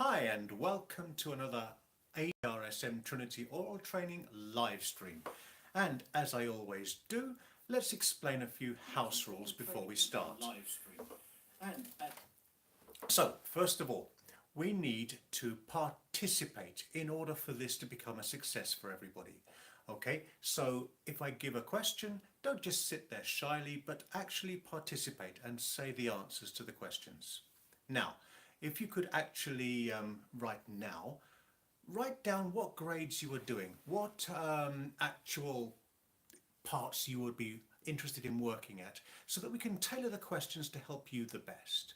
Hi and welcome to another ABRSM Trinity oral training live stream. And as I always do, let's explain a few house rules before we start. So, first of all, we need to participate in order for this to become a success for everybody. Okay, so if I give a question, don't just sit there shyly, but actually participate and say the answers to the questions. Now, if you could actually write down what grades you were doing, what actual parts you would be interested in working at, so that we can tailor the questions to help you the best.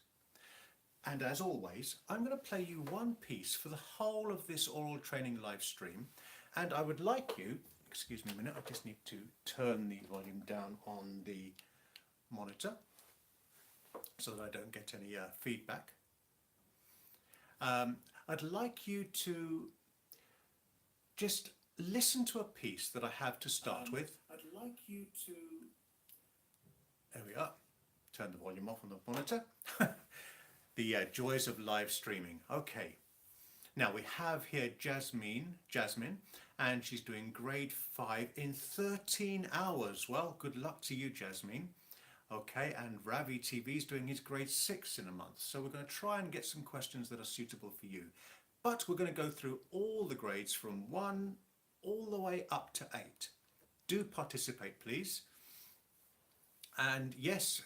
And as always, I'm going to play you one piece for the whole of this oral training live stream, and I would like you, excuse me a minute, I just need to turn the volume down on the monitor so that I don't get any feedback. I'd like you to just listen to a piece that I have to start with. There we are. Turn the volume off on the monitor. The joys of live streaming. Okay. Now we have here Jasmine, and she's doing grade 5 in 13 hours. Well, good luck to you, Jasmine. Okay, and Ravi TV is doing his grade 6 in a month. So we're going to try and get some questions that are suitable for you. But we're going to go through all the grades from 1 all the way up to 8. Do participate, please. And yes,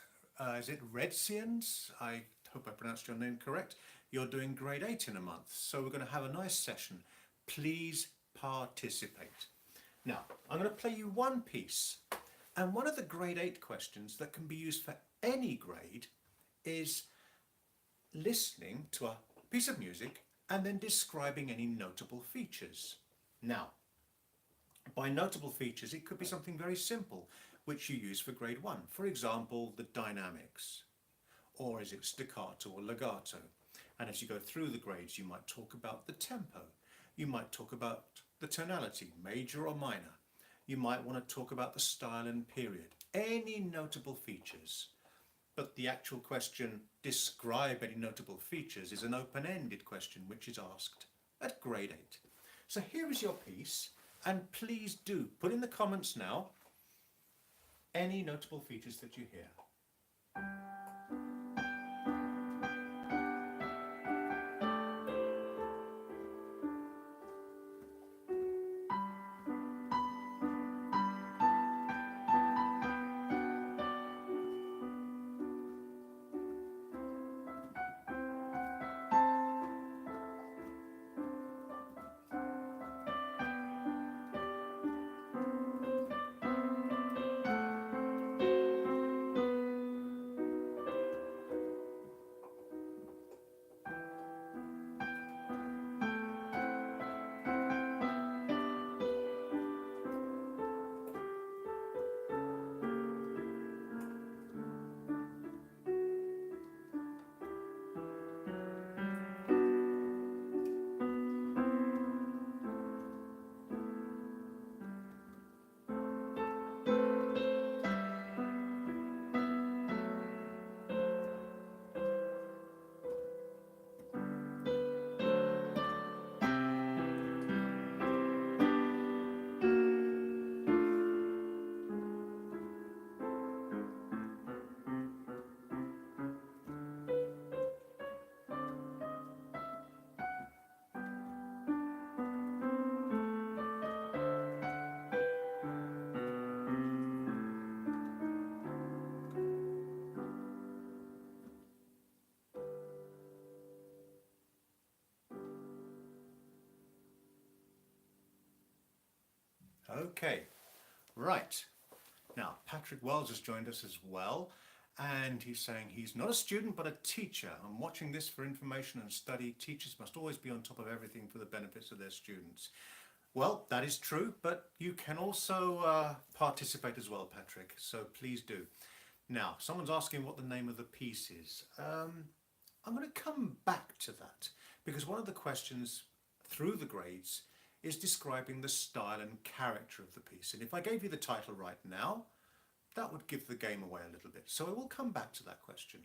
is it Redsians? I hope I pronounced your name correct. You're doing grade 8 in a month. So we're going to have a nice session. Please participate. Now, I'm going to play you one piece. And one of the grade 8 questions that can be used for any grade is listening to a piece of music and then describing any notable features. Now, by notable features, it could be something very simple, which you use for grade 1. For example, the dynamics. Or is it staccato or legato? And as you go through the grades, you might talk about the tempo. You might talk about the tonality, major or minor. You might want to talk about the style and period, any notable features. But the actual question, describe any notable features, is an open-ended question which is asked at grade 8. So here is your piece, and please do put in the comments now any notable features that you hear. Okay, right. Now, Patrick Wells has joined us as well, and he's saying he's not a student but a teacher. I'm watching this for information and study. Teachers must always be on top of everything for the benefits of their students. Well, that is true, but you can also participate as well, Patrick, so please do. Now, someone's asking what the name of the piece is. I'm going to come back to that, because one of the questions through the grades is describing the style and character of the piece. And if I gave you the title right now, that would give the game away a little bit. So I will come back to that question.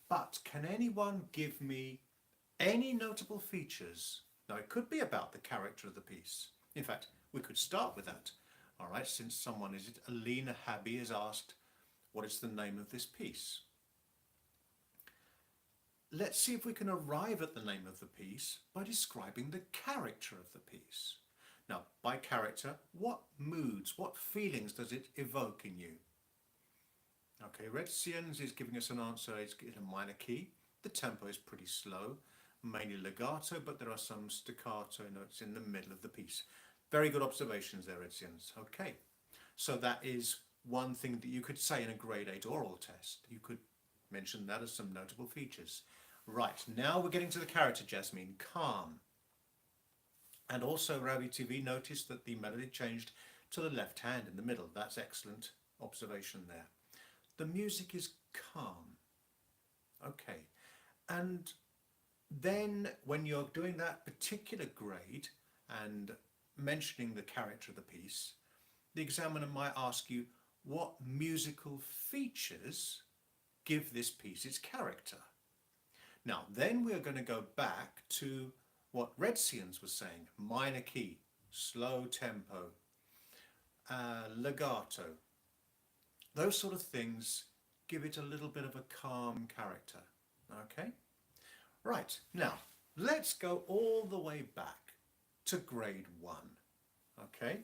But can anyone give me Any notable features? Now it could be about the character of the piece. In fact, we could start with that. All right, since someone, is it Alina Habby, has asked, what is the name of this piece? Let's see if we can arrive at the name of the piece by describing the character of the piece. Now, by character, what moods, what feelings does it evoke in you? Okay, Red Siennes is giving us an answer. It's in a minor key. The tempo is pretty slow, mainly legato, but there are some staccato notes in the middle of the piece. Very good observations there, Red Siennes. Okay, so that is one thing that you could say in a grade 8 oral test. You could mention that as some notable features. Right, now we're getting to the character, Jasmine. Calm. And also Ravi TV noticed that the melody changed to the left hand in the middle. That's excellent observation there. The music is calm. Okay. And then when you're doing that particular grade and mentioning the character of the piece, the examiner might ask you what musical features give this piece its character. Now, then we're going to go back to what Red Siennes was saying, minor key, slow tempo, legato. Those sort of things give it a little bit of a calm character. Okay? Right, now, let's go all the way back to grade 1. Okay?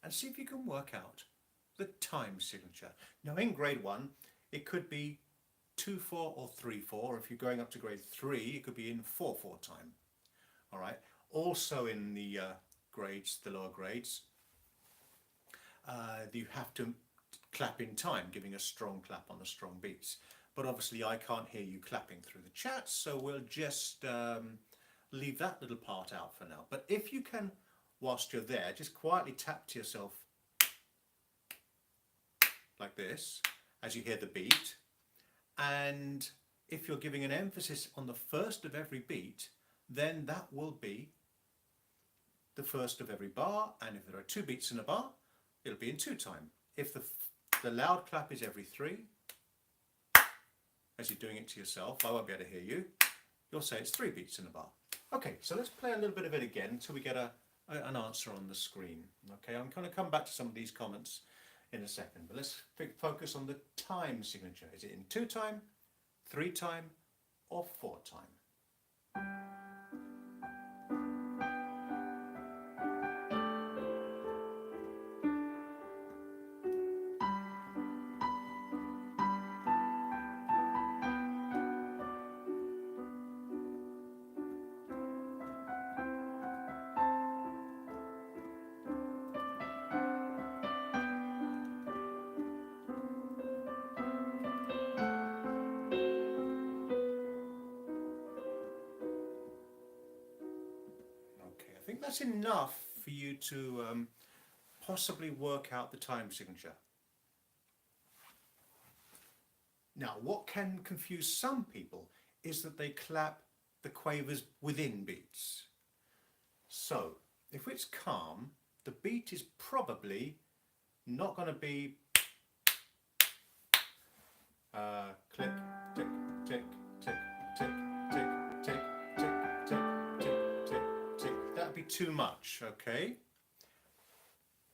And see if you can work out the time signature. Now, in grade 1, it could be 2/4 or 3/4. If you're going up to grade 3, it could be in 4/4 time. All right. Also in the grades, the lower grades, you have to clap in time, giving a strong clap on the strong beats. But obviously I can't hear you clapping through the chat, so we'll just leave that little part out for now. But if you can, whilst you're there, just quietly tap to yourself like this as you hear the beat. And if you're giving an emphasis on the first of every beat, then that will be the first of every bar. And if there are 2 beats in a bar, it'll be in 2 time. If the loud clap is every 3, as you're doing it to yourself, I won't be able to hear you, you'll say it's 3 beats in a bar. Okay, so let's play a little bit of it again until we get an answer on the screen. Okay, I'm going to come back to some of these comments in a second, but let's focus on the time signature. Is it in 2 time, 3 time, or 4 time? I think that's enough for you to possibly work out the time signature. Now, what can confuse some people is that they clap the quavers within beats. So, if it's calm, the beat is probably not going to be click, tick, tick, tick, tick, tick, tick, tick, tick, tick, tick, tick. That'd be too much, okay?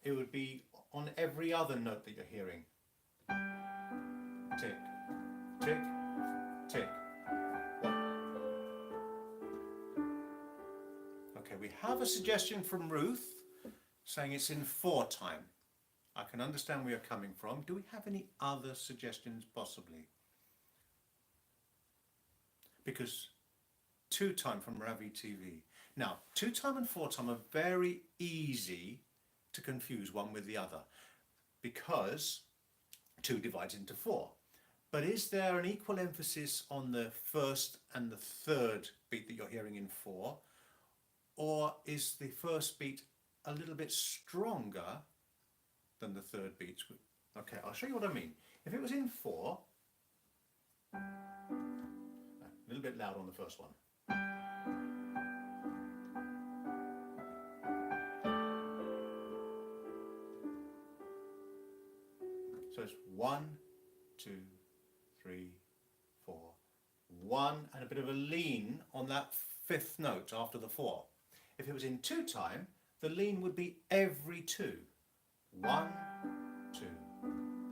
It would be on every other note that you're hearing. Tick, tick, tick. 1. Okay, we have a suggestion from Ruth saying it's in 4 time. I can understand where you're coming from. Do we have any other suggestions possibly? Because 2 time from Ravi TV. Now, 2 time and 4 time are very easy to confuse one with the other because 2 divides into 4. But is there an equal emphasis on the first and the third beat that you're hearing in 4? Or is the first beat a little bit stronger than the third beat? Okay, I'll show you what I mean. If it was in 4, a little bit loud on the first one. So it's 1, 2, 3, 4, 1 and a bit of a lean on that 5th note after the 4. If it was in 2 time, the lean would be every 2. 1, 2,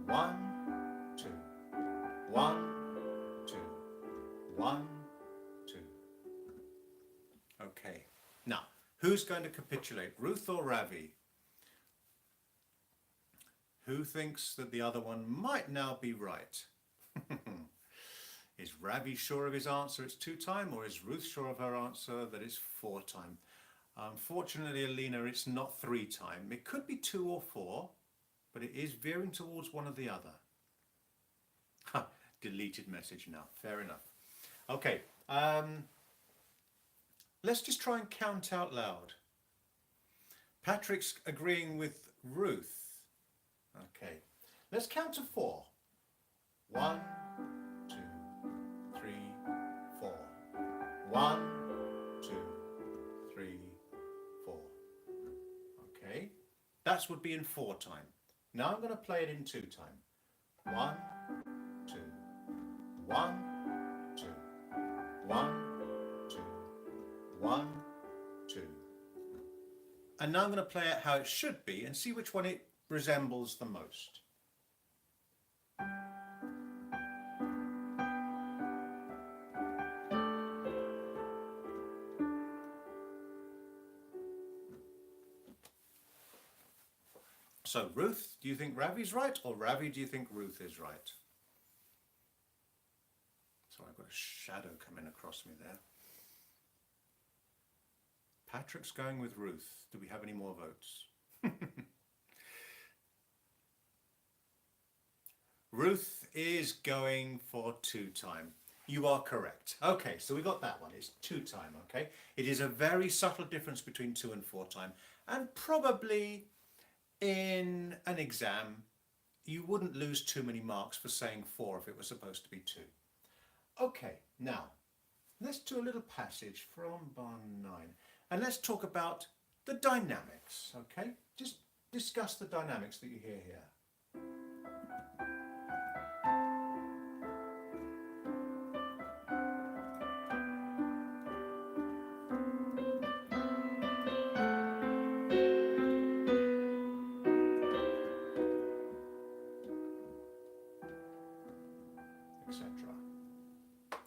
1, 2, 1, 2, 1, 2. Okay, now who's going to capitulate, Ruth or Ravi? Who thinks that the other one might now be right? Is Ravi sure of his answer it's 2 time, or is Ruth sure of her answer that it's 4 time? Unfortunately, Alina, it's not 3 time. It could be 2 or 4, but it is veering towards one or the other. Ha, deleted message now. Fair enough. Okay, let's just try and count out loud. Patrick's agreeing with Ruth. Okay, let's count to 4. 1, 2, 3, 4. 1, 2, 3, 4. Okay, that would be in 4 time. Now I'm going to play it in 2 time. 1, 2, 1, 2, 1, 2, 1, 2. And now I'm going to play it how it should be and see which one it resembles the most. So Ruth, do you think Ravi's right, or Ravi, do you think Ruth is right? So I've got a shadow coming across me there. Patrick's going with Ruth. Do we have any more votes? Ruth is going for 2 time. You are correct. Okay, so we got that one. It's 2 time, okay? It is a very subtle difference between 2 and 4 time, and probably in an exam you wouldn't lose too many marks for saying 4 if it was supposed to be 2. Okay, now let's do a little passage from bar 9 and let's talk about the dynamics, okay? Just discuss the dynamics that you hear here.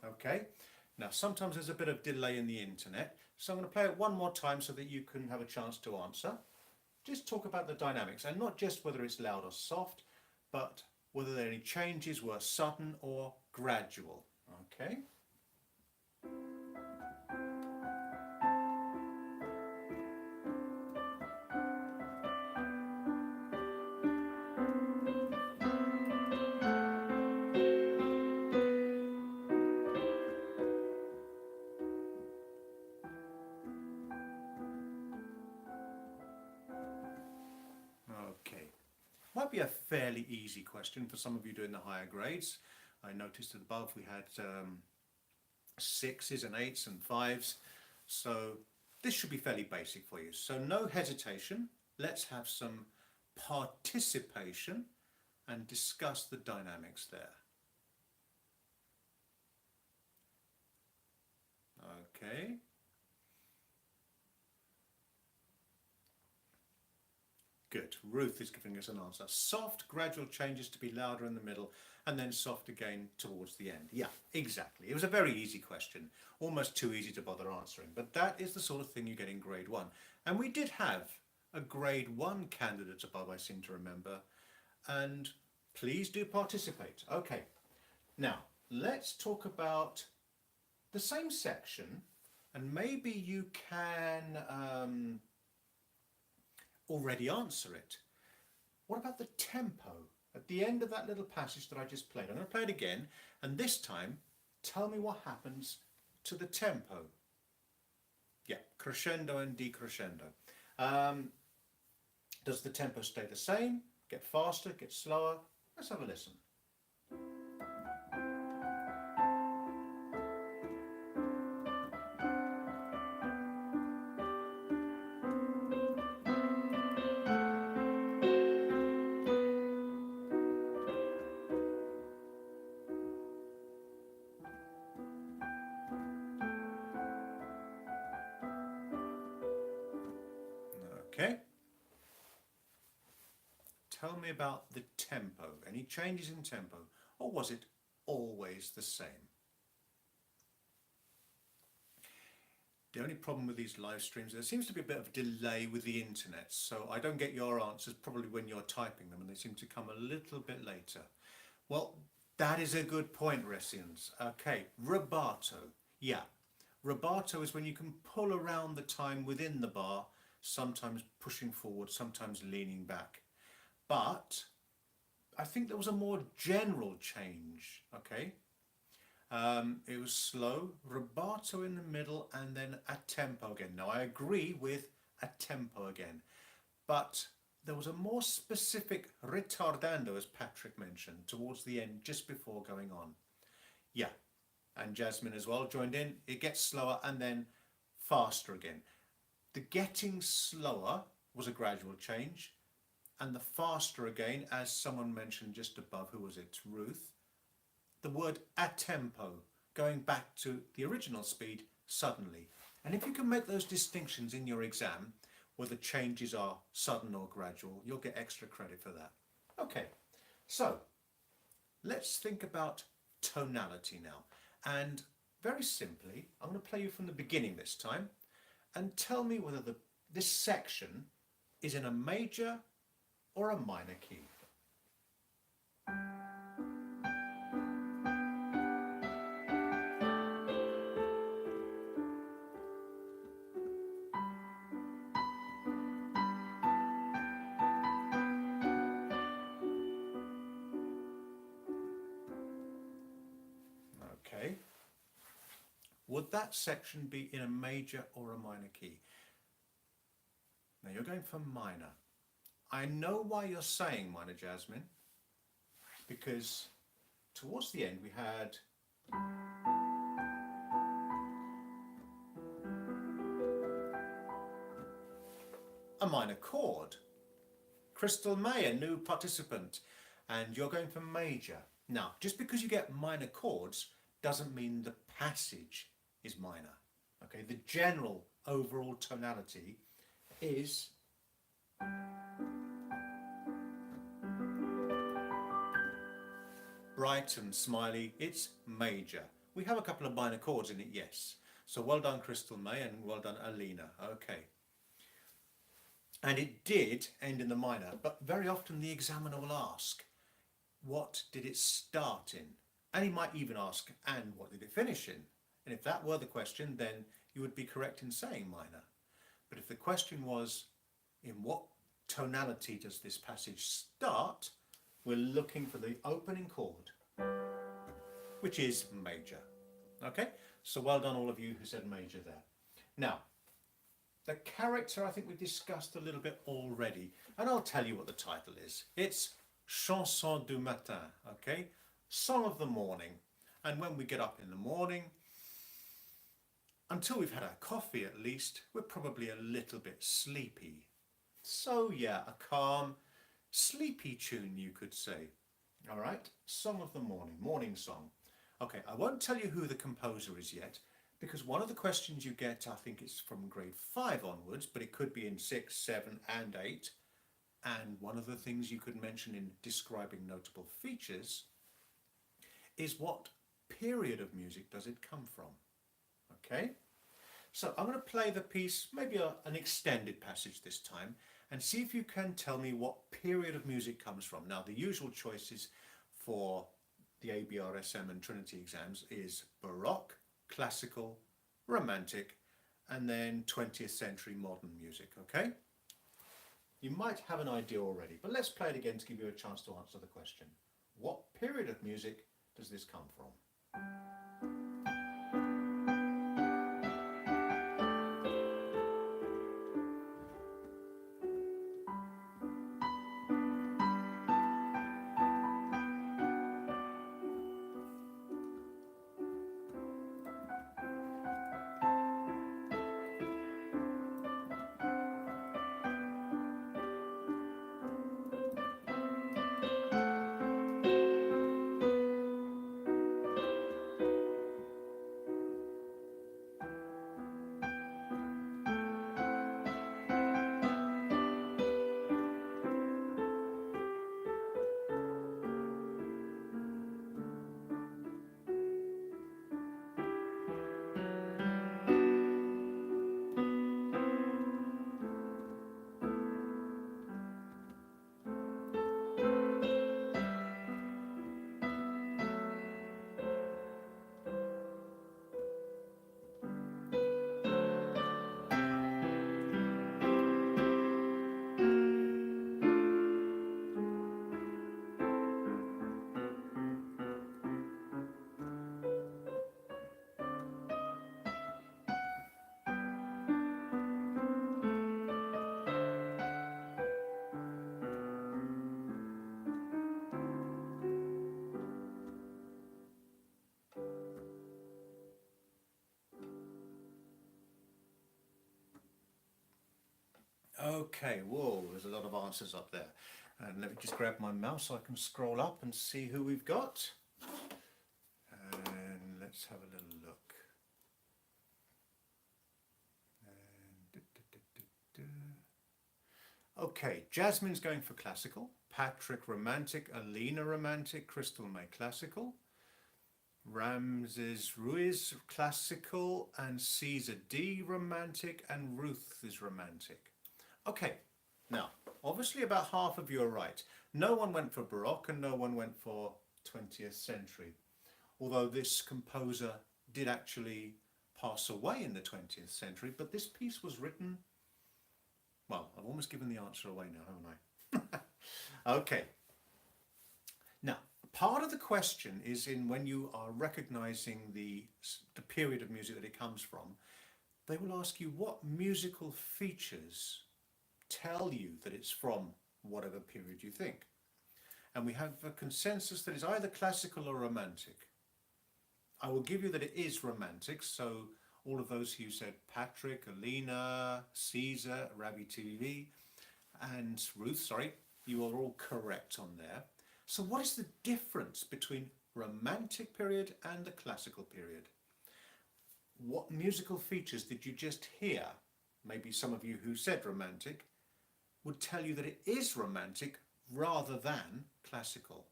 Okay, now sometimes there's a bit of delay in the internet, so I'm going to play it one more time so that you can have a chance to answer. Just talk about the dynamics, and not just whether it's loud or soft, but whether any changes were sudden or gradual. Okay. Okay, might be a fairly easy question for some of you doing the higher grades. I noticed above we had 6s and 8s and 5s, so this should be fairly basic for you. So no hesitation, let's have some participation and discuss the dynamics there. Okay. Good. Ruth is giving us an answer. Soft, gradual changes to be louder in the middle and then soft again towards the end. Yeah, exactly. It was a very easy question, almost too easy to bother answering, but that is the sort of thing you get in grade 1. And we did have a grade 1 candidate above, I seem to remember, and please do participate. Okay, now let's talk about the same section, and maybe you can already answer it. What about the tempo? At the end of that little passage that I just played, I'm going to play it again, and this time tell me what happens to the tempo. Yeah, crescendo and decrescendo. Does the tempo stay the same, get faster, get slower? Let's have a listen. Okay? Tell me about the tempo. Any changes in tempo? Or was it always the same? The only problem with these live streams, there seems to be a bit of delay with the internet, so I don't get your answers probably when you're typing them, and they seem to come a little bit later. Well, that is a good point, Ressians. Okay, rubato. Yeah, rubato is when you can pull around the time within the bar, sometimes pushing forward, sometimes leaning back. But I think there was a more general change, okay? It was slow, rubato in the middle, and then a tempo again. Now, I agree with a tempo again, but there was a more specific ritardando, as Patrick mentioned, towards the end, just before going on. Yeah, and Jasmine as well joined in. It gets slower and then faster again. The getting slower was a gradual change, and the faster again, as someone mentioned just above, who was it, Ruth? The word a tempo, going back to the original speed suddenly. And if you can make those distinctions in your exam, where the changes are sudden or gradual, you'll get extra credit for that. Okay, so let's think about tonality now. And very simply, I'm going to play you from the beginning this time, and tell me whether this section is in a major or a minor key. Okay. Would that section be in a major or a minor key? Now you're going for minor. I know why you're saying minor, Jasmine, because towards the end we had a minor chord. Crystal May, a new participant, and you're going for major. Now, just because you get minor chords doesn't mean the passage is minor. Okay, the general overall tonality is bright and smiley. It's major. We have a couple of minor chords in it, yes. So well done, Crystal May, and well done, Alina. Okay. And it did end in the minor, but very often the examiner will ask, what did it start in? And he might even ask, and what did it finish in? And if that were the question, then you would be correct in saying minor. But if the question was, in what tonality does this passage start, we're looking for the opening chord, which is major. Okay, so well done all of you who said major there. Now, the character I think we discussed a little bit already, and I'll tell you what the title is. It's Chanson du matin, okay? Song of the morning. And when we get up in the morning, until we've had our coffee at least, we're probably a little bit sleepy. So yeah, a calm, sleepy tune you could say. All right, Song of the morning, morning song. Okay, I won't tell you who the composer is yet, because one of the questions you get, I think it's from grade 5 onwards, but it could be in 6, 7 and 8. And one of the things you could mention in describing notable features is what period of music does it come from? Okay, so I'm going to play the piece, maybe an extended passage this time, and see if you can tell me what period of music comes from. Now, the usual choices for the ABRSM and Trinity exams is Baroque, classical, romantic, and then 20th century modern music, okay? You might have an idea already, but let's play it again to give you a chance to answer the question. What period of music does this come from? Okay, whoa, there's a lot of answers up there. And let me just grab my mouse so I can scroll up and see who we've got. And let's have a little look. Okay, Jasmine's going for classical, Patrick romantic, Alina romantic, Crystal May classical, Ramses Ruiz classical, and Caesar D romantic, and Ruth is romantic. Okay, now obviously about half of you are right. No one went for Baroque and no one went for 20th century, although this composer did actually pass away in the 20th century, but this piece was written, well, I've almost given the answer away now, haven't I? Okay. Now, part of the question is in when you are recognizing the period of music that it comes from, they will ask you what musical features tell you that it's from whatever period you think. And we have a consensus that is either classical or romantic. I will give you that it is romantic, so all of those who said Patrick, Alina, Caesar, Ravi TV, and Ruth, sorry, you are all correct on there. So what is the difference between romantic period and the classical period? What musical features did you just hear? Maybe some of you who said romantic would tell you that it is romantic rather than classical.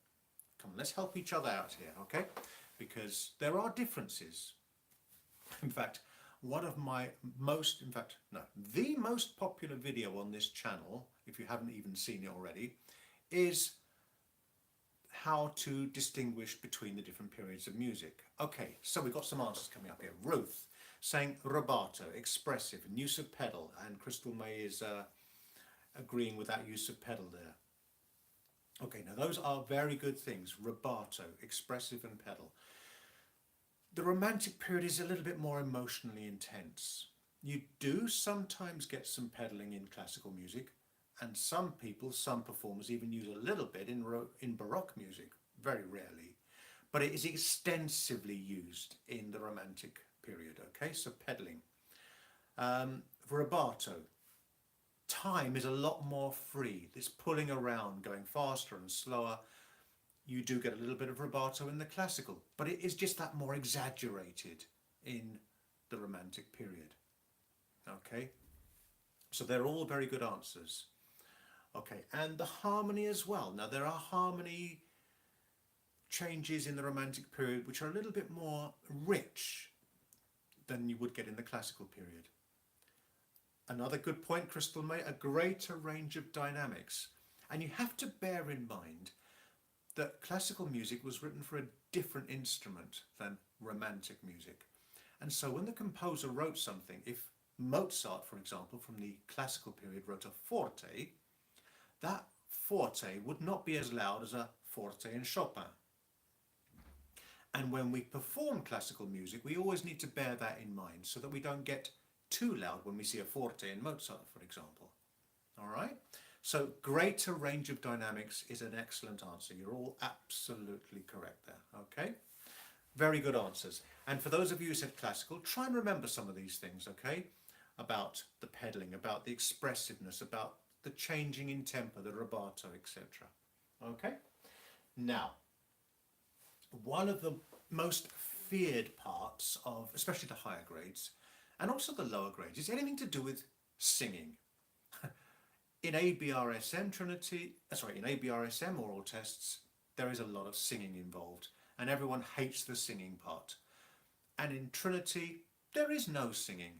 Come on, let's help each other out here, okay? Because there are differences. In fact, the most popular video on this channel, if you haven't even seen it already, is how to distinguish between the different periods of music. Okay, so we've got some answers coming up here. Ruth saying rubato, expressive, and use of pedal, and Crystal May is agreeing with that use of pedal there. Okay, now those are very good things. Rubato, expressive, and pedal. The romantic period is a little bit more emotionally intense. You do sometimes get some pedaling in classical music, and some performers even use a little bit in Baroque music, very rarely. But it is extensively used in the romantic period, okay? So pedaling. Rubato. Time is a lot more free. This pulling around, going faster and slower. You do get a little bit of rubato in the classical, but it is just that more exaggerated in the romantic period. Okay, so they're all very good answers. Okay, and the harmony as well. Now there are harmony changes in the romantic period which are a little bit more rich than you would get in the classical period. Another good point, Crystal May, a greater range of dynamics. And you have to bear in mind that classical music was written for a different instrument than romantic music. And so when the composer wrote something, if Mozart, for example, from the classical period wrote a forte, that forte would not be as loud as a forte in Chopin. And when we perform classical music, we always need to bear that in mind so that we don't get too loud when we see a forte in Mozart, for example. All right? So greater range of dynamics is an excellent answer. You're all absolutely correct there, okay? Very good answers. And for those of you who said classical, try and remember some of these things, okay? About the pedaling, about the expressiveness, about the changing in tempo, the rubato, etc. Okay? Now, one of the most feared parts of, especially the higher grades, and also the lower grades, is anything to do with singing. In ABRSM in ABRSM oral tests, there is a lot of singing involved, and everyone hates the singing part. And in Trinity, there is no singing,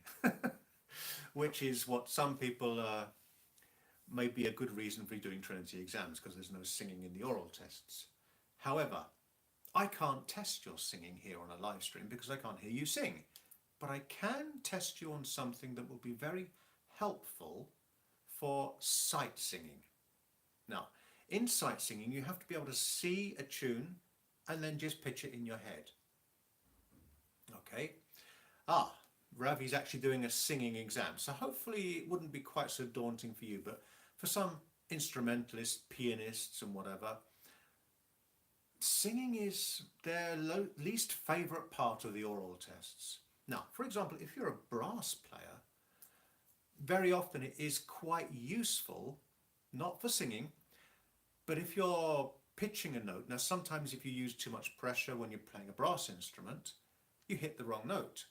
which is what some people may be a good reason for doing Trinity exams, because there's no singing in the oral tests. However, I can't test your singing here on a live stream because I can't hear you sing, but I can test you on something that will be very helpful for sight singing. Now, in sight singing, you have to be able to see a tune and then just pitch it in your head. Okay. Ravi's actually doing a singing exam, so hopefully it wouldn't be quite so daunting for you, but for some instrumentalists, pianists and whatever, singing is their least favourite part of the oral tests. Now, for example, if you're a brass player, very often it is quite useful, not for singing, but if you're pitching a note. Now sometimes if you use too much pressure when you're playing a brass instrument, you hit the wrong note.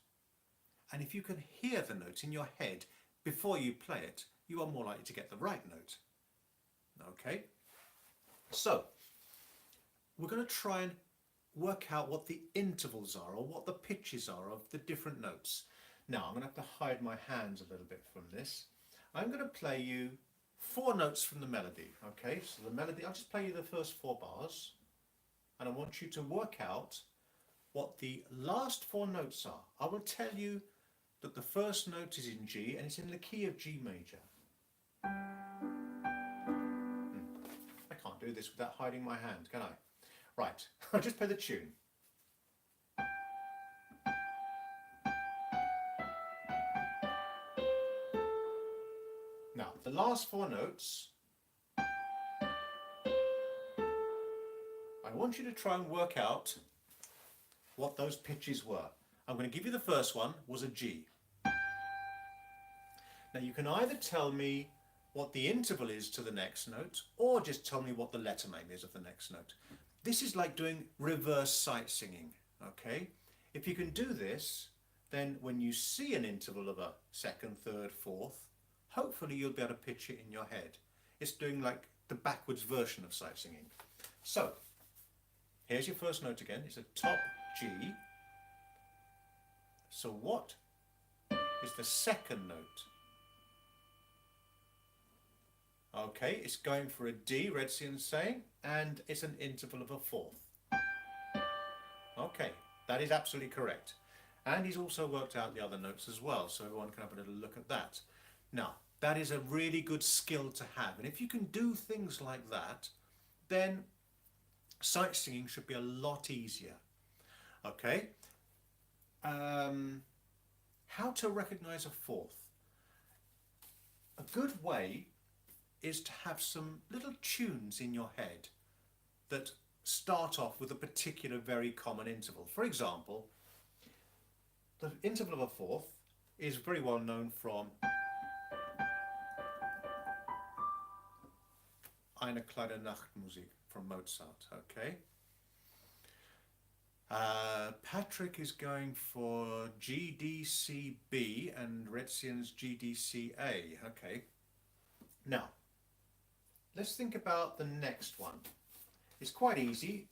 And if you can hear the note in your head before you play it, you are more likely to get the right note. Okay? So, we're going to try and work out what the intervals are, or what the pitches are of the different notes. Now, I'm going to have to hide my hands a little bit from this. I'm going to play you 4 notes from the melody. Okay, so the melody, I'll just play you the first 4 bars, and I want you to work out what the last 4 notes are. I will tell you that the first note is in G, and it's in the key of G major. I can't do this without hiding my hand, can I? Right, I'll just play the tune. Now, the last 4 notes, I want you to try and work out what those pitches were. I'm going to give you the first one was a G. Now you can either tell me what the interval is to the next note, or just tell me what the letter name is of the next note. This is like doing reverse sight singing, okay? If you can do this, then when you see an interval of a second, third, fourth, hopefully you'll be able to pitch it in your head. It's doing like the backwards version of sight singing. So, here's your first note again. It's a top G. So what is the second note? Okay, it's going for a D, Redsian's saying, and it's an interval of a fourth. Okay, that is absolutely correct. And he's also worked out the other notes as well, so everyone can have a little look at that. Now, that is a really good skill to have, and if you can do things like that, then sight singing should be a lot easier. Okay, how to recognize a fourth? A good way is to have some little tunes in your head that start off with a particular very common interval. For example, the interval of a fourth is very well known from Eine kleine Nachtmusik from Mozart, okay? Patrick is going for GDCB and Redsian's GDCA, okay? Now, let's think about the next one. It's quite easy.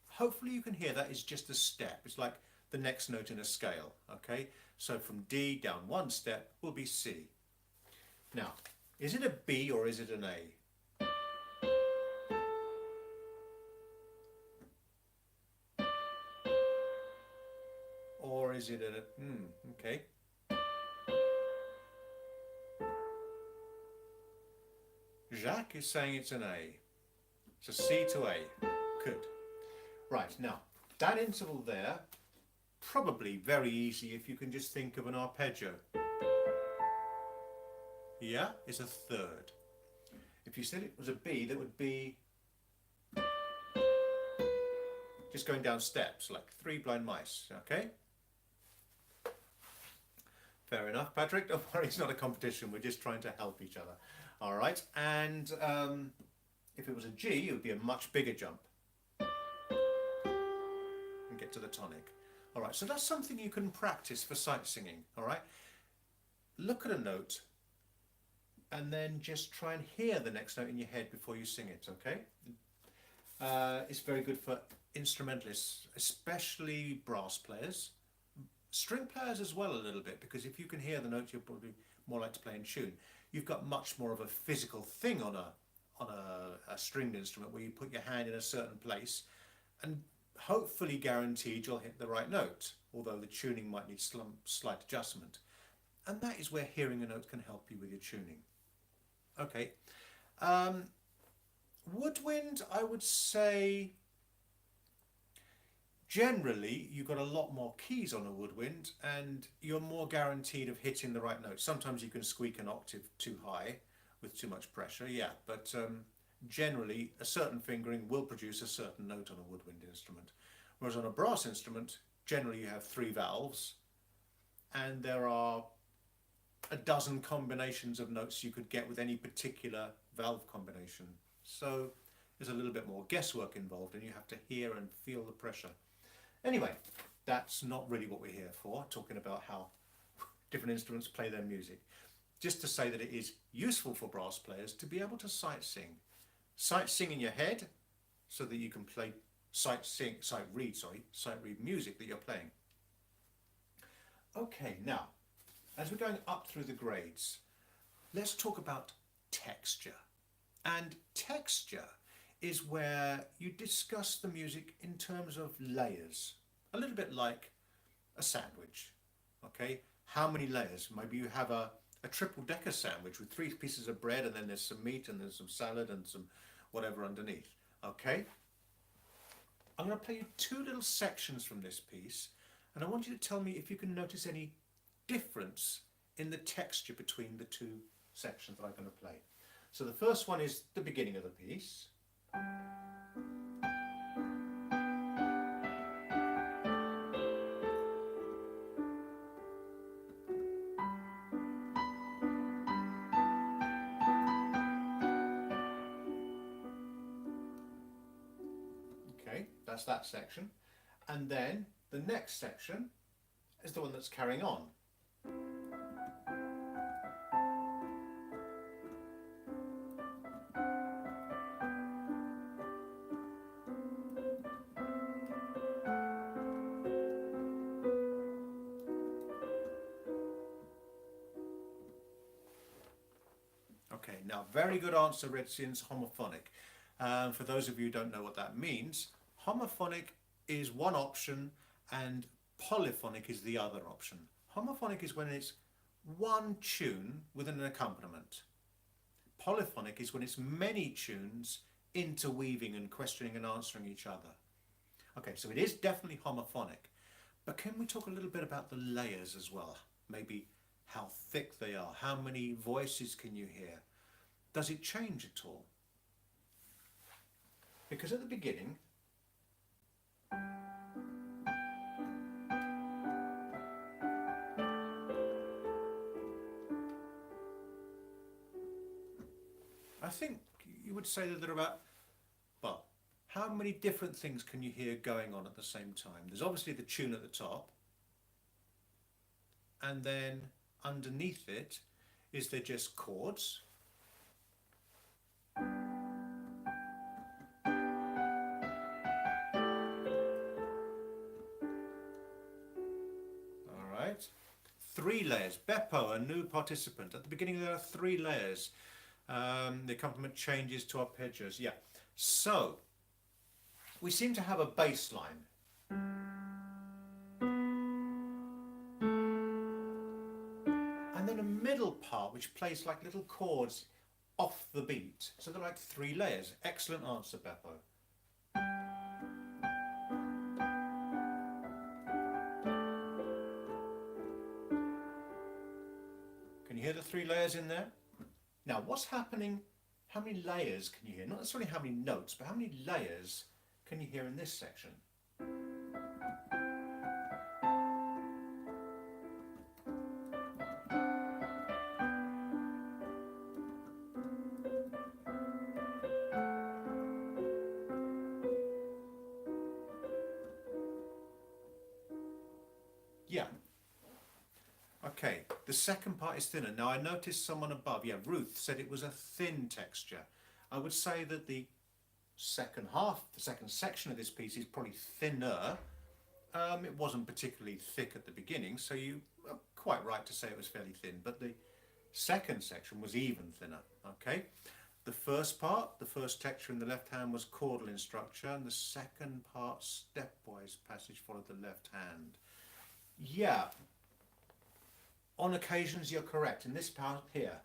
Hopefully you can hear that is just a step. It's like the next note in a scale, okay? So from D down 1 step will be C. Now, is it a B or is it an A? Or is it a, okay. Jacques is saying it's an A. It's a C to A. Good. Right, now, that interval there, probably very easy if you can just think of an arpeggio. Yeah, it's a third. If you said it was a B, that would be just going down steps, like 3 blind mice, okay? Fair enough, Patrick. Don't worry, it's not a competition. We're just trying to help each other. All right, and if it was a G, it would be a much bigger jump. And get to the tonic. All right, so that's something you can practice for sight singing, all right? Look at a note and then just try and hear the next note in your head before you sing it, okay? It's very good for instrumentalists, especially brass players. String players as well a little bit, because if you can hear the note, you're probably more likely to play in tune. You've got much more of a physical thing on a stringed instrument where you put your hand in a certain place and hopefully guaranteed you'll hit the right note, although the tuning might need slight adjustment. And that is where hearing a note can help you with your tuning. Okay. Woodwind, I would say, generally you've got a lot more keys on a woodwind and you're more guaranteed of hitting the right note. Sometimes you can squeak an octave too high with too much pressure, yeah, but generally a certain fingering will produce a certain note on a woodwind instrument. Whereas on a brass instrument, generally you have 3 valves and there are a dozen combinations of notes you could get with any particular valve combination. So there's a little bit more guesswork involved, and you have to hear and feel the pressure. Anyway, that's not really what we're here for, talking about how different instruments play their music. Just to say that it is useful for brass players to be able to sight sing. Sight sing in your head so that you can play sight read music that you're playing. Okay, now, as we're going up through the grades, let's talk about texture. And texture is where you discuss the music in terms of layers, a little bit like a sandwich. Okay, how many layers? Maybe you have a triple-decker sandwich with 3 pieces of bread, and then there's some meat and there's some salad and some whatever underneath. Okay, I'm going to play you 2 little sections from this piece, and I want you to tell me if you can notice any difference in the texture between the 2 sections that I'm going to play. So the first one is the beginning of the piece. Okay, that's that section. And then the next section is the one that's carrying on. Okay, now very good answer, Redsian's homophonic. For those of you who don't know what that means, homophonic is one option and polyphonic is the other option. Homophonic is when it's one tune with an accompaniment. Polyphonic is when it's many tunes interweaving and questioning and answering each other. Okay, so it is definitely homophonic, but can we talk a little bit about the layers as well? Maybe how thick they are, how many voices can you hear? Does it change at all? Because at the beginning, I think you would say that there are about, well, how many different things can you hear going on at the same time? There's obviously the tune at the top, and then underneath it, is there just chords? Alright, 3 layers. Beppo, a new participant. At the beginning there are 3 layers. The accompaniment changes to arpeggios. Yeah, so we seem to have a bass line. And then a middle part which plays like little chords off the beat. So they're like 3 layers. Excellent answer, Beppo. Can you hear the 3 layers in there? Now, what's happening? How many layers can you hear? Not necessarily how many notes, but how many layers can you hear in this section? Yeah. Okay, the second part is thinner. Now I noticed someone above, yeah, Ruth said it was a thin texture. I would say that the second half, the second section of this piece is probably thinner. It wasn't particularly thick at the beginning, so you are quite right to say it was fairly thin, but the second section was even thinner, okay? The first part, the first texture in the left hand was chordal in structure, and the second part, stepwise passage, followed the left hand. Yeah, on occasions you're correct. In this part here,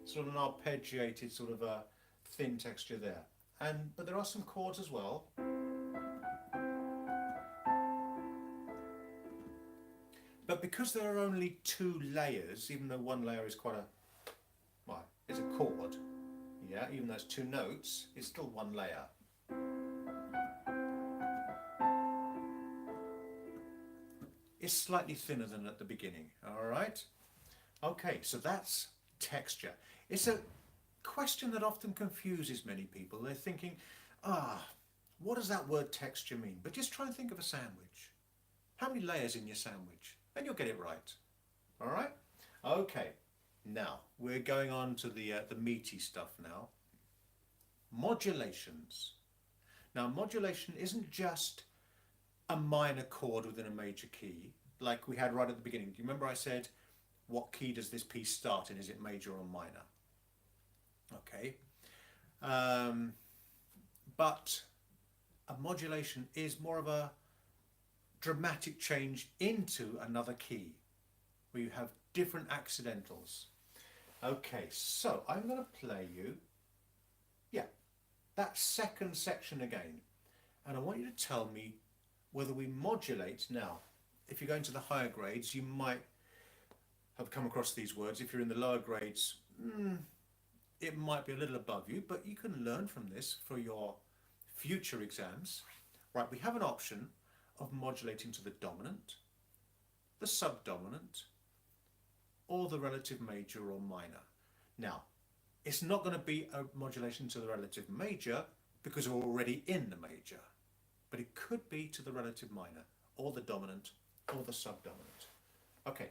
sort of an arpeggiated sort of a thin texture there. But there are some chords as well. But because there are only 2 layers, even though one layer is quite a, well, is a chord, yeah, even though it's 2 notes, it's still 1 layer. is slightly thinner than at the beginning. All right? Okay, so that's texture. It's a question that often confuses many people. They're thinking, what does that word texture mean? But just try and think of a sandwich. How many layers in your sandwich? And you'll get it right. All right? Okay, now we're going on to the meaty stuff now. Modulations. Now, modulation isn't just a minor chord within a major key, like we had right at the beginning. Do you remember I said, what key does this piece start in? Is it major or minor? Okay. But a modulation is more of a dramatic change into another key, where you have different accidentals. Okay, so I'm going to play you, that second section again. And I want you to tell me whether we modulate. Now, if you're going to the higher grades, you might have come across these words. If you're in the lower grades, it might be a little above you, but you can learn from this for your future exams. Right, we have an option of modulating to the dominant, the subdominant, or the relative major or minor. Now, it's not going to be a modulation to the relative major because we're already in the major, but it could be to the relative minor, or the dominant, or the subdominant. Okay.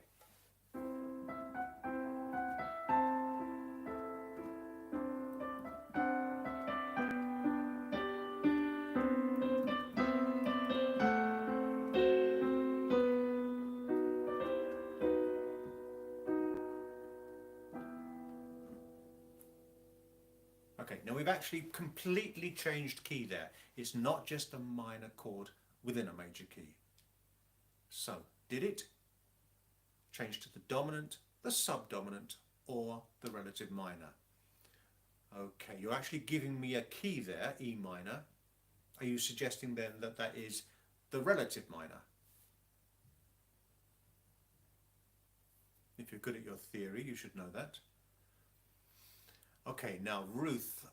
Okay, now we've actually completely changed key there. It's not just a minor chord within a major key. So, did it change to the dominant, the subdominant, or the relative minor? Okay, you're actually giving me a key there, E minor. Are you suggesting then that that is the relative minor? If you're good at your theory, you should know that. Okay, now Ruth,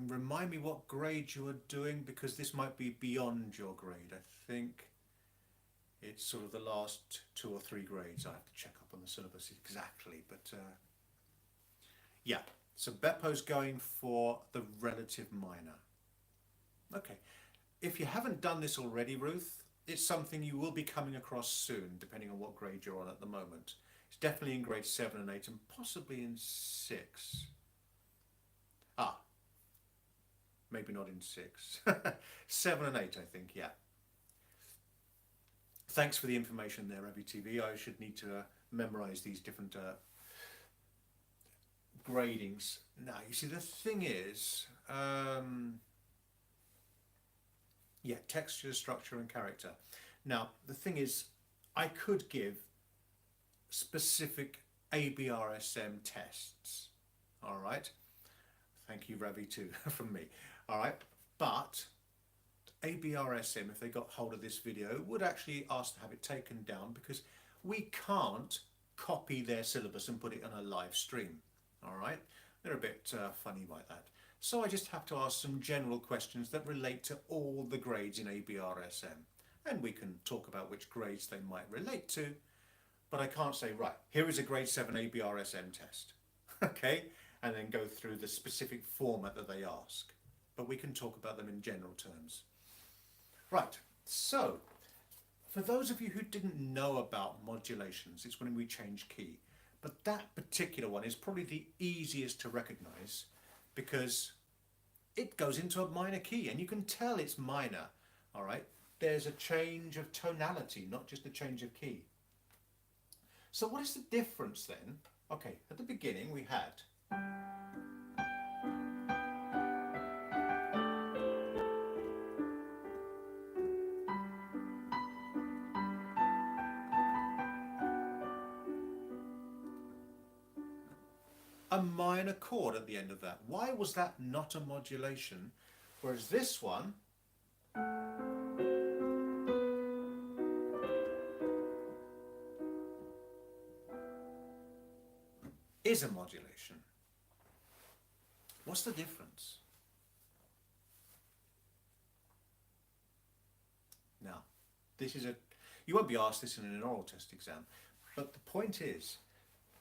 remind me what grade you are doing, because this might be beyond your grade. I think it's sort of the last 2 or 3 grades. I have to check up on the syllabus exactly, but yeah. So Beppo's going for the relative minor. Okay, if you haven't done this already, Ruth, it's something you will be coming across soon, depending on what grade you're on at the moment. It's definitely in grade 7 and 8 and possibly in 6. Maybe not in 6. 7 and 8, I think, yeah. Thanks for the information there, Abby TV. I should need to memorize these different gradings. Now, you see, the thing is, yeah, texture, structure, and character. Now, the thing is, I could give specific ABRSM tests, all right? Thank you, Ravi, too, from me. All right, but ABRSM, if they got hold of this video, would actually ask to have it taken down, because we can't copy their syllabus and put it on a live stream. All right, they're a bit funny like that. So I just have to ask some general questions that relate to all the grades in ABRSM, and we can talk about which grades they might relate to, but I can't say, right, here is a grade 7 ABRSM test, okay, and then go through the specific format that they ask. But we can talk about them in general terms. Right, so for those of you who didn't know about modulations, it's when we change key. But that particular one is probably the easiest to recognize, because it goes into a minor key and you can tell it's minor, all right? There's a change of tonality, not just a change of key. So what is the difference then? Okay, at the beginning we had a minor chord at the end of that. Why was that not a modulation? Whereas this one is a modulation. What's the difference? Now, this is You won't be asked this in an oral test exam, but the point is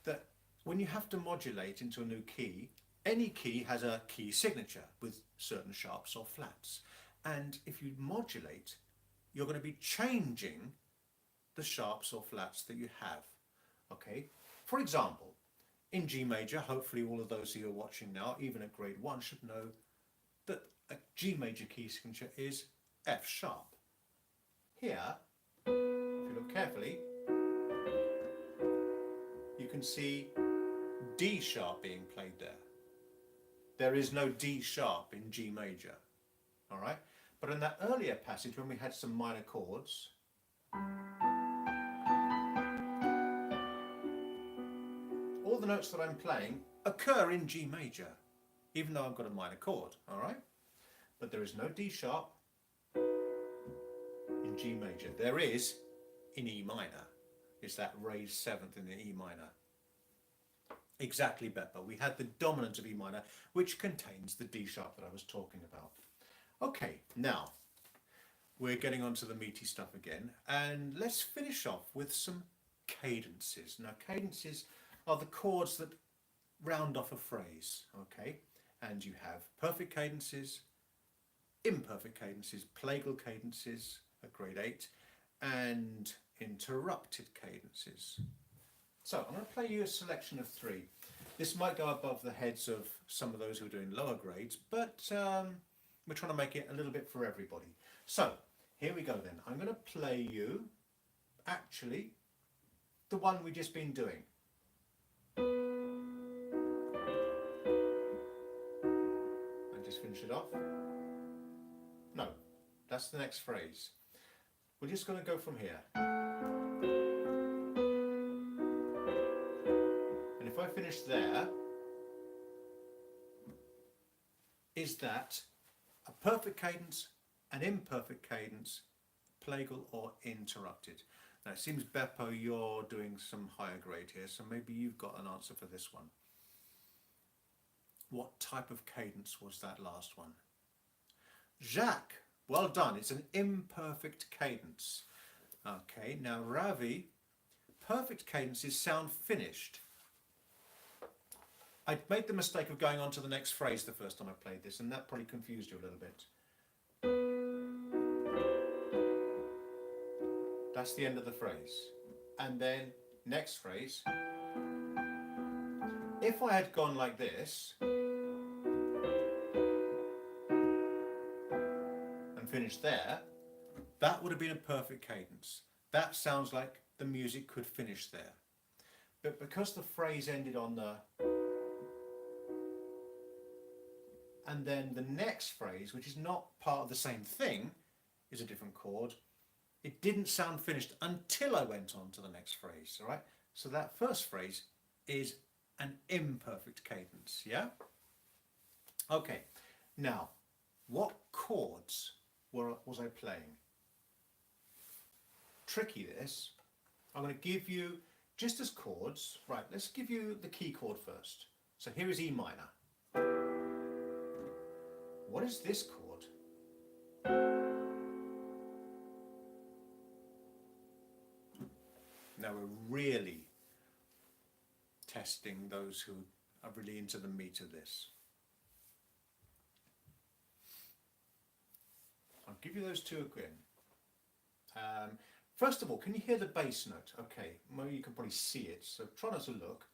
that when you have to modulate into a new key, any key has a key signature with certain sharps or flats. And if you modulate, you're going to be changing the sharps or flats that you have. Okay? For example, in G major, hopefully all of those who are watching now, even at grade 1, should know that a G major key signature is F sharp. Here, if you look carefully, you can see D sharp being played there. There is no D sharp in G major, all right? But in that earlier passage when we had some minor chords, all the notes that I'm playing occur in G major, even though I've got a minor chord, all right? But there is no D sharp in G major. There is in E minor. It's that raised seventh in the E minor. Exactly, Beppo. We had the dominant of E minor, which contains the D sharp that I was talking about. Okay, now we're getting on to the meaty stuff again, and let's finish off with some cadences. Now, cadences are the chords that round off a phrase, okay? And you have perfect cadences, imperfect cadences, plagal cadences at grade 8, and interrupted cadences. So I'm going to play you a selection of 3. This might go above the heads of some of those who are doing lower grades, but we're trying to make it a little bit for everybody. So here we go then. I'm going to play you, actually, the one we've just been doing. And just finish it off. No, that's the next phrase. We're just going to go from here. And if I finish there, is that a perfect cadence, an imperfect cadence, plagal or interrupted? Now it seems, Beppo, you're doing some higher grade here, so maybe you've got an answer for this one. What type of cadence was that last one? Jacques, well done, it's an imperfect cadence. Okay, now Ravi, perfect cadences sound finished. I made the mistake of going on to the next phrase the first time I played this, and that probably confused you a little bit. That's the end of the phrase. And then next phrase. If I had gone like this and finished there, that would have been a perfect cadence. That sounds like the music could finish there. But because the phrase ended on the, and then the next phrase, which is not part of the same thing, is a different chord, it didn't sound finished until I went on to the next phrase, all right? So that first phrase is an imperfect cadence, yeah? Okay, now, what chords was I playing? Tricky this. I'm going to give you, just as chords, right, let's give you the key chord first. So here is E minor. What is this chord? Now we're really testing those who are really into the meat of this. I'll give you those two again. First of all, can you hear the bass note? Okay, maybe you can probably see it, so try not to look.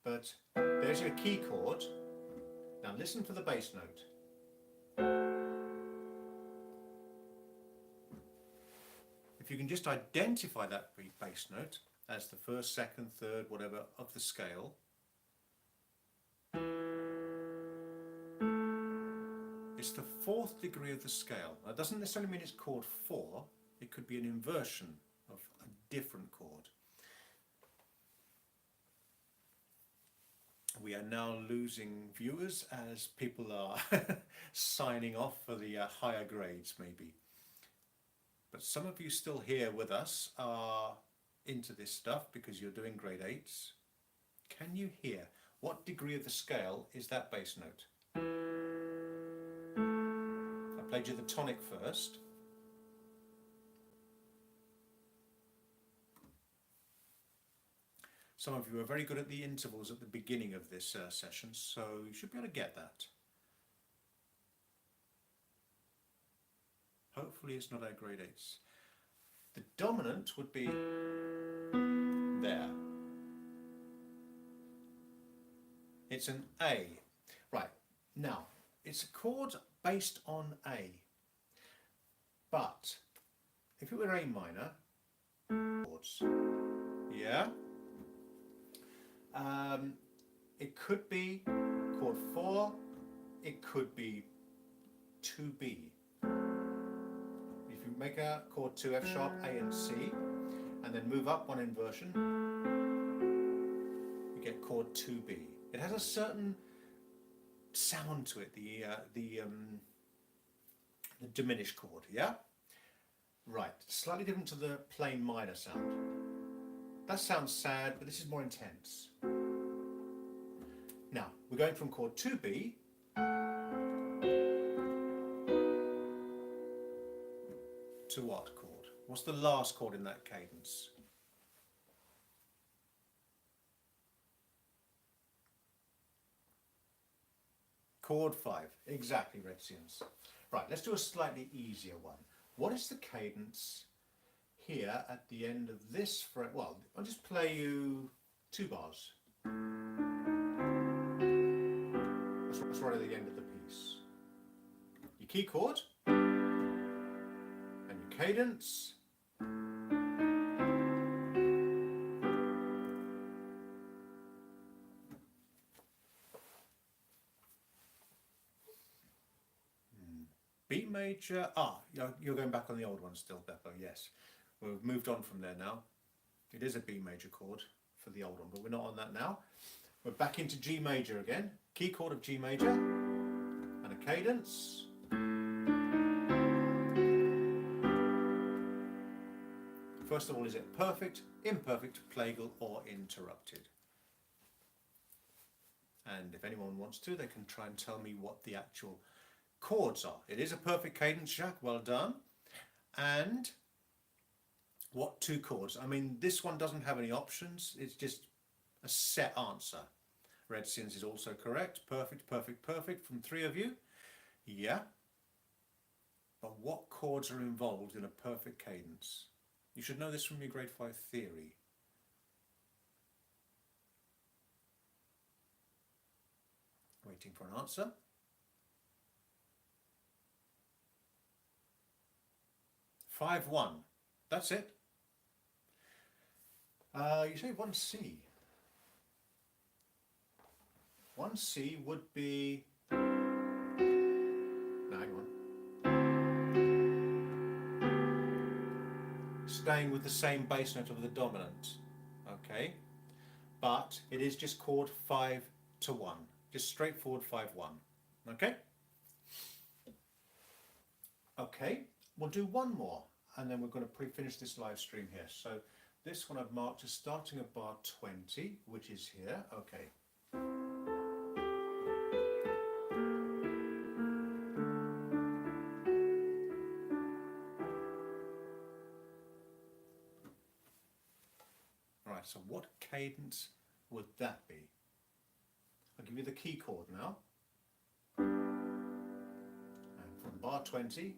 But there's your key chord. Now listen for the bass note. If you can just identify that bass note as the first, second, third, whatever of the scale, it's the 4th degree of the scale. That doesn't necessarily mean it's chord 4, it could be an inversion of a different chord. We are now losing viewers as people are signing off for the higher grades maybe. But some of you still here with us are into this stuff because you're doing grade 8s. Can you hear what degree of the scale is that bass note? I played you the tonic first. Some of you are very good at the intervals at the beginning of this session, so you should be able to get that. Hopefully it's not our grade 8s. The dominant would be there. It's an A. Right, now, it's a chord based on A. But, if it were A minor, chords, yeah? It could be chord 4, it could be 2B. If you make a chord 2, F sharp, A and C, and then move up one inversion, you get chord 2B. It has a certain sound to it, the diminished chord, yeah? Right, slightly different to the plain minor sound. That sounds sad, but this is more intense. Now, we're going from chord 2B to what chord? What's the last chord in that cadence? Chord 5, exactly, Redsians. Right, let's do a slightly easier one. What is the cadence here at the end of this fret? Well, I'll just play you 2 bars. That's right at the end of the piece. Your key chord and your cadence. B major, you're going back on the old one still, Beppo, yes. We've moved on from there now. It is a B major chord for the old one, but we're not on that now. We're back into G major again. Key chord of G major, and a cadence. First of all, is it perfect, imperfect, plagal, or interrupted? And if anyone wants to, they can try and tell me what the actual chords are. It is a perfect cadence, Jacques, well done. And what 2 chords? I mean, this one doesn't have any options, it's just a set answer. Redsians is also correct. Perfect, perfect, perfect from 3 of you. Yeah. But what chords are involved in a perfect cadence? You should know this from your grade 5 theory. Waiting for an answer. Five, 1. That's it. You say 1C. 1C would be... No, hang on. Staying with the same bass note of the dominant. Okay. But it is just chord 5 to 1. Just straightforward 5, 1. Okay? Okay. We'll do one more, and then we're going to pre-finish this live stream here. So this one I've marked as starting at bar 20, which is here. Okay. Right, so what cadence would that be? I'll give you the key chord now. And from bar 20,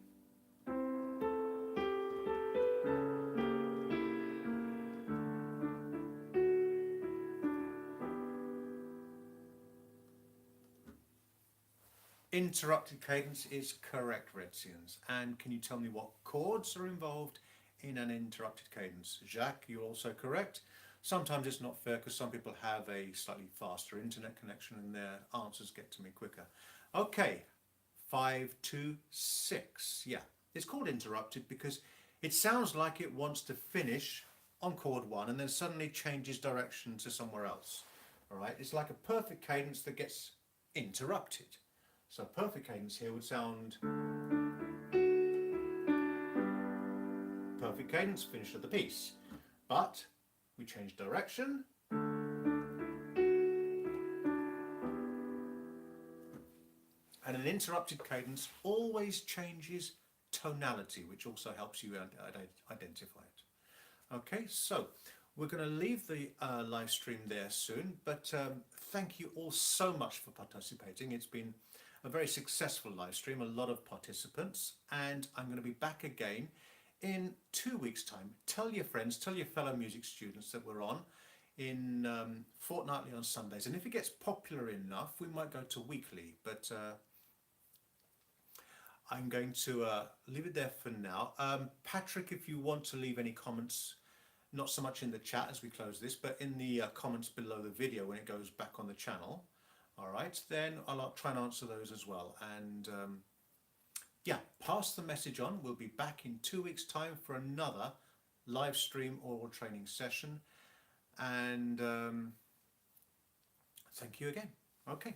interrupted cadence is correct, Redsians. And can you tell me what chords are involved in an interrupted cadence? Jacques, you're also correct. Sometimes it's not fair because some people have a slightly faster internet connection and their answers get to me quicker. Okay, 5, 2, 6. Yeah, it's called interrupted because it sounds like it wants to finish on chord 1 and then suddenly changes direction to somewhere else. All right, it's like a perfect cadence that gets interrupted. So perfect cadence here would sound perfect cadence, finish of the piece. But we change direction. And an interrupted cadence always changes tonality, which also helps you identify it. Okay, so we're going to leave the live stream there soon, but thank you all so much for participating. It's been a very successful live stream, a lot of participants, and I'm going to be back again in 2 weeks' time. Tell your friends, tell your fellow music students that we're on in fortnightly on Sundays, and if it gets popular enough, we might go to weekly, but I'm going to leave it there for now. Patrick, if you want to leave any comments, not so much in the chat as we close this, but in the comments below the video when it goes back on the channel, all right, then I'll try and answer those as well. And yeah, pass the message on. We'll be back in 2 weeks' time for another live stream oral training session. And thank you again. Okay.